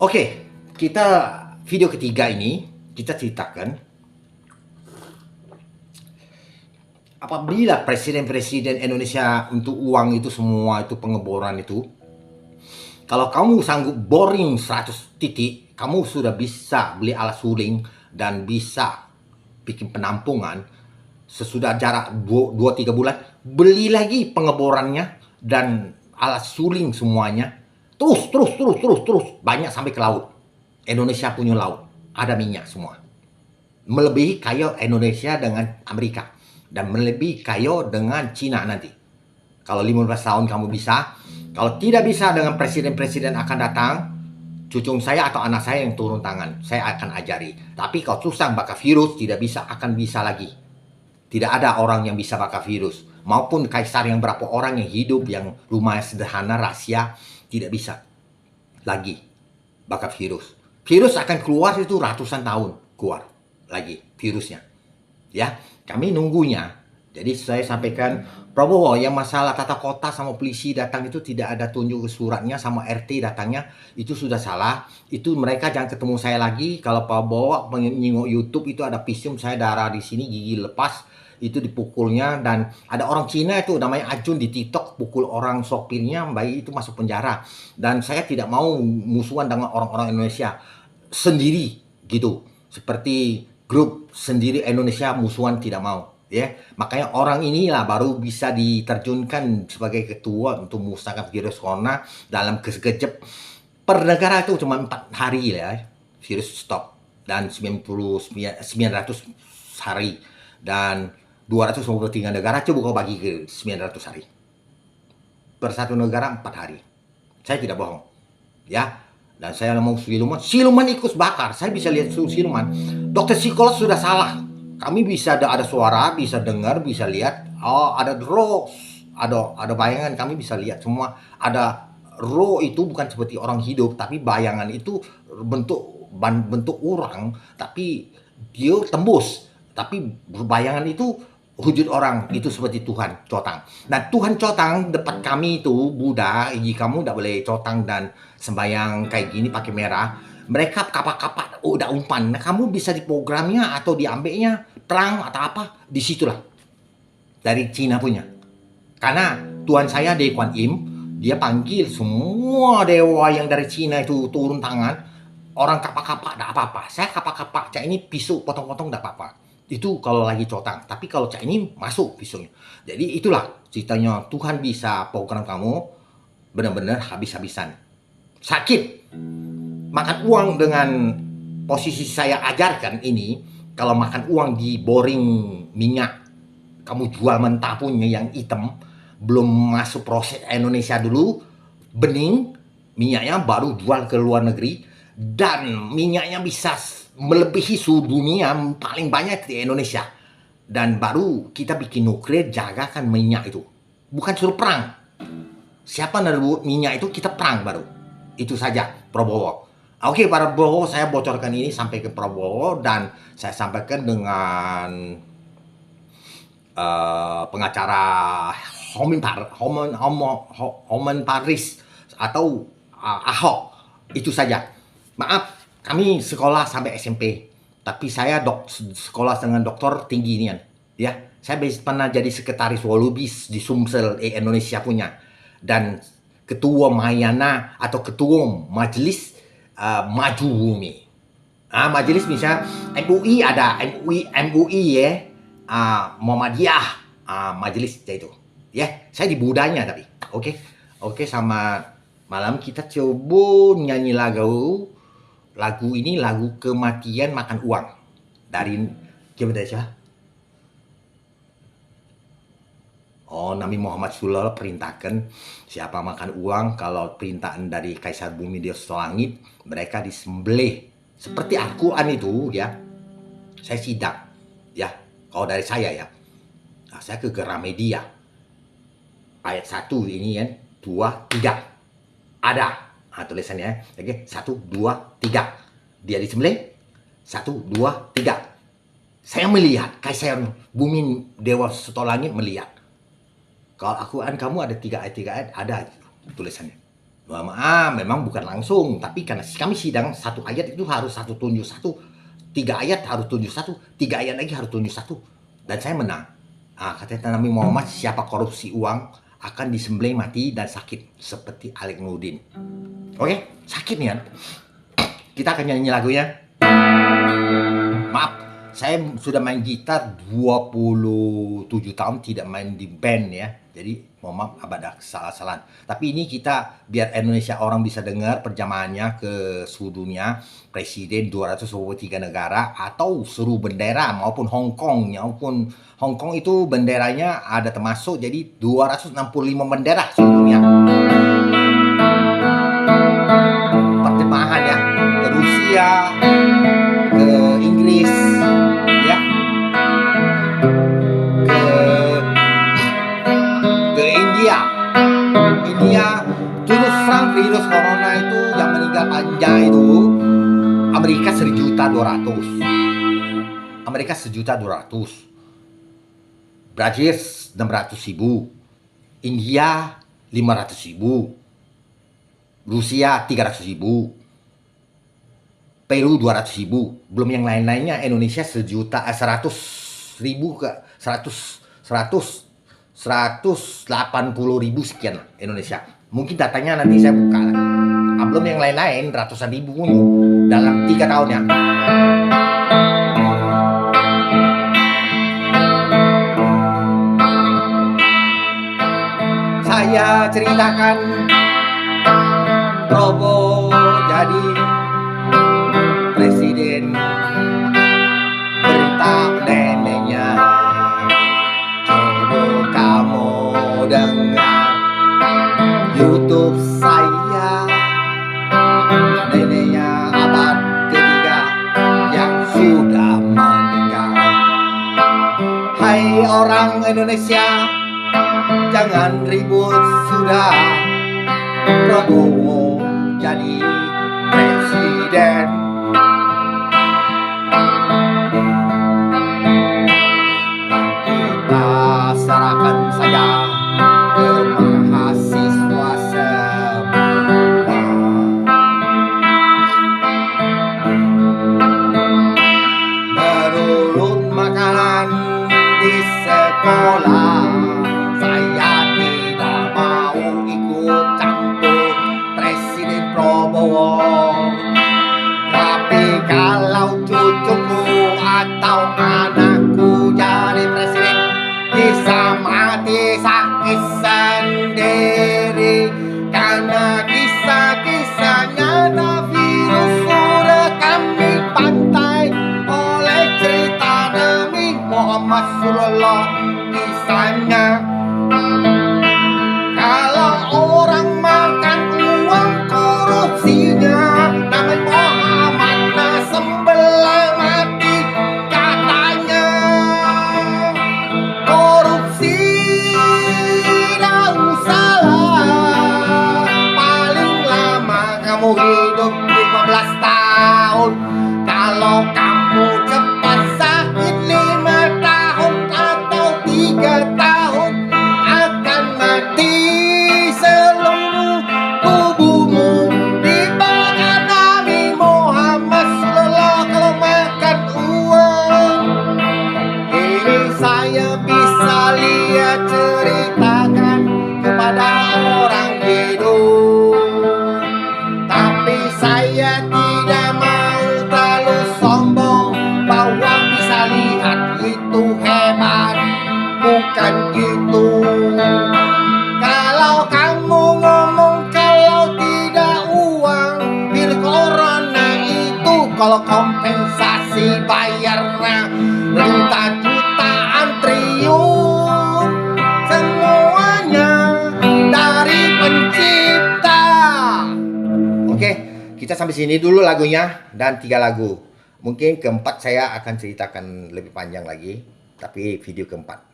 Oke, kita video ketiga ini kita ceritakan apabila presiden-presiden Indonesia untuk uang itu semua itu pengeboran itu, kalau kamu sanggup boring 100 titik, kamu sudah bisa beli alat suling dan bisa bikin penampungan sesudah jarak 2-3 bulan, beli lagi pengeborannya dan alat suling semuanya. Terus banyak sampai ke laut. Indonesia punya laut, ada minyak semua. Melebihi kaya Indonesia dengan Amerika dan melebihi kaya dengan Cina nanti. Kalau 15 tahun kamu bisa, kalau tidak bisa dengan presiden-presiden akan datang, cucu saya atau anak saya yang turun tangan, saya akan ajari. Tapi kalau susah bakar virus, tidak bisa, akan bisa lagi. Tidak ada orang yang bisa bakar virus. Maupun kaisar yang berapa orang yang hidup, yang rumahnya sederhana, rahasia, tidak bisa lagi bakar virus. Virus akan keluar itu ratusan tahun keluar lagi virusnya. Ya, kami nunggunya. Jadi saya sampaikan, Prabowo, yang masalah tata kota sama polisi datang itu tidak ada tunjuk suratnya, sama RT datangnya, itu sudah salah. Itu mereka jangan ketemu saya lagi. Kalau Prabowo menyinggung YouTube itu ada visum saya darah di sini, gigi lepas, itu dipukulnya. Dan ada orang Cina itu namanya Ajun di TikTok pukul orang sopirnya, bayi itu masuk penjara. Dan saya tidak mau musuhan dengan orang-orang Indonesia sendiri gitu, seperti grup sendiri Indonesia musuhan, tidak mau ya. Makanya orang inilah baru bisa diterjunkan sebagai ketua untuk musnahkan virus corona dalam sekejap. Per negara itu cuma 4 hari ya virus stop, dan 900 hari, dan 253 negara coba kau bagi ke 900 hari. Per satu negara 4 hari. Saya tidak bohong ya. Dan saya mau siluman ikut bakar. Saya bisa lihat siluman. Dokter psikolog sudah salah. Kami bisa ada suara, bisa dengar, bisa lihat. Oh, ada roh, ada bayangan. Kami bisa lihat semua. Ada roh itu bukan seperti orang hidup, tapi bayangan itu bentuk orang, tapi dia tembus. Tapi bayangan itu wujud orang, itu seperti Tuhan Cotang. Nah, Tuhan Cotang depan kami itu Buddha, kamu tidak boleh cotang dan sembayang kayak gini pakai merah. Mereka kapak-kapak udah umpan. Nah, kamu bisa diprogramnya atau diambilnya perang atau apa, disitulah dari Cina punya. Karena Tuhan saya Dewa Kuan Im, dia panggil semua dewa yang dari Cina itu turun tangan. Orang kapak-kapak tidak apa-apa. Saya kapak-kapak, cak ini pisau potong-potong tidak apa-apa. Itu kalau lagi cotang. Tapi kalau cak ini masuk pisaunya. Jadi itulah ceritanya, Tuhan bisa program kamu benar-benar habis-habisan. Sakit. Makan uang dengan posisi saya ajarkan ini, kalau makan uang di boring minyak, kamu jual mentah punya yang hitam, belum masuk proses Indonesia dulu, bening, minyaknya baru jual ke luar negeri, dan minyaknya bisa melebihi suhu dunia paling banyak di Indonesia. Dan baru kita bikin nuklir, jagakan minyak itu. Bukan suruh perang. Siapa naruh minyak itu, kita perang baru. Itu saja Prabowo. Oke, para Prabowo, saya bocorkan ini sampai ke Prabowo, dan saya sampaikan dengan pengacara Homen Paris atau Ahok. Itu saja. Maaf, kami sekolah sampai SMP, tapi saya sekolah dengan doktor tinggi nian. Ya, saya pernah jadi sekretaris Wolubis di Sumsel Indonesia punya, dan ketua Mayana atau ketua majelis maju bumi. Majelis misalnya MUI ada MUI ya, Muhammadiyah, majelis itu. Ya, saya di budanya tapi. Oke, sama malam kita coba nyanyi lagu ini, lagu kematian makan uang dari gimana sih? Oh, Nabi Muhammad SAW perintahkan siapa makan uang, kalau perintahan dari Kaisar Bumi di langit, mereka disembelih. Seperti Al-Quran itu ya, saya sidak ya, kalau dari saya ya. Nah, saya ke Gramedia. Ayat 1 ini kan, 2, 3. Ada tulisannya. Oke, 1, 2, 3. Dia disembelih. 1, 2, 3. Saya melihat, Kaisar Bumi Dewa Langit melihat. Kalau Al-Quran kamu ada 3 ayat, ada tulisannya. Memang bukan langsung, tapi karena kami sidang satu ayat itu harus satu tunjuk satu, 3 ayat harus tunjuk satu, 3 ayat lagi harus tunjuk satu, dan saya menang. Kata Nabi Muhammad, siapa korupsi uang akan disembelih mati dan sakit seperti Alek Nurdin. Oke, sakit nih kan. Kita akan nyanyi lagunya. Maaf, saya sudah main gitar 27 tahun tidak main di band ya. Jadi mohon maaf ada salah-salahan. Tapi ini kita biar Indonesia orang bisa dengar perjamaannya ke seluruh dunia, presiden 223 negara atau seluruh bendera maupun Hong Kong itu benderanya ada termasuk, jadi 265 bendera seluruh dunia. Perjemahan ya ke Rusia, ke Inggris ya, ke India terus terang virus corona itu yang meninggal panjang itu Amerika 1.200.000, Amerika 1.200.000, Brazil 600.000, India 500.000, Rusia 300.000, Peru 200.000, belum yang lain-lainnya. Indonesia 100.000 ke 180.000 sekian Indonesia. Mungkin datanya nanti saya buka. Belum yang lain-lain ratusan ribu dalam 3 tahun ya. Saya ceritakan Prabowo jadi presiden, berita neneknya. Coba kamu dengar YouTube saya, neneknya abad ketiga yang sudah meninggal. Hai orang Indonesia, jangan ribut sudah. Prabowo jadi presiden. Kita serahkan saja ke mahasiswa semua. Berurut makanan di sekolah, saya tidak mau ikut campur Presiden Prabowo. Tapi kalau cucuku atau anakku jadi presiden, bisa mati sakit sendiri. Karena kisah-kisah nyata virus sudah kami pantai oleh cerita Nabi Muhammad Rasulullah. Kisahnya kalau orang makan uang korupsinya, Nabi Muhammad sembelih mati. Katanya korupsi dan salah, paling lama kamu hidup 15 tahun. Kalau kamu cepat sakit 5 tahun atau 3 tahun, akan mati seluruh tubuhmu. Dibakar Nabi Muhammad sallallahu kalau makan uang. Ini saya bisa lihat ceritakan kepada orang hidup, tapi saya tidak mau terlalu sombong bahwa bisa lihat itu hebat. Bukan gitu. Kalau kamu ngomong kalau tidak uang pil corona itu, kalau kompensasi bayarnya juta-jutaan triliun, semuanya dari pencipta. Oke, kita sampai sini dulu lagunya dan 3 lagu. Mungkin keempat saya akan ceritakan lebih panjang lagi, tapi video keempat.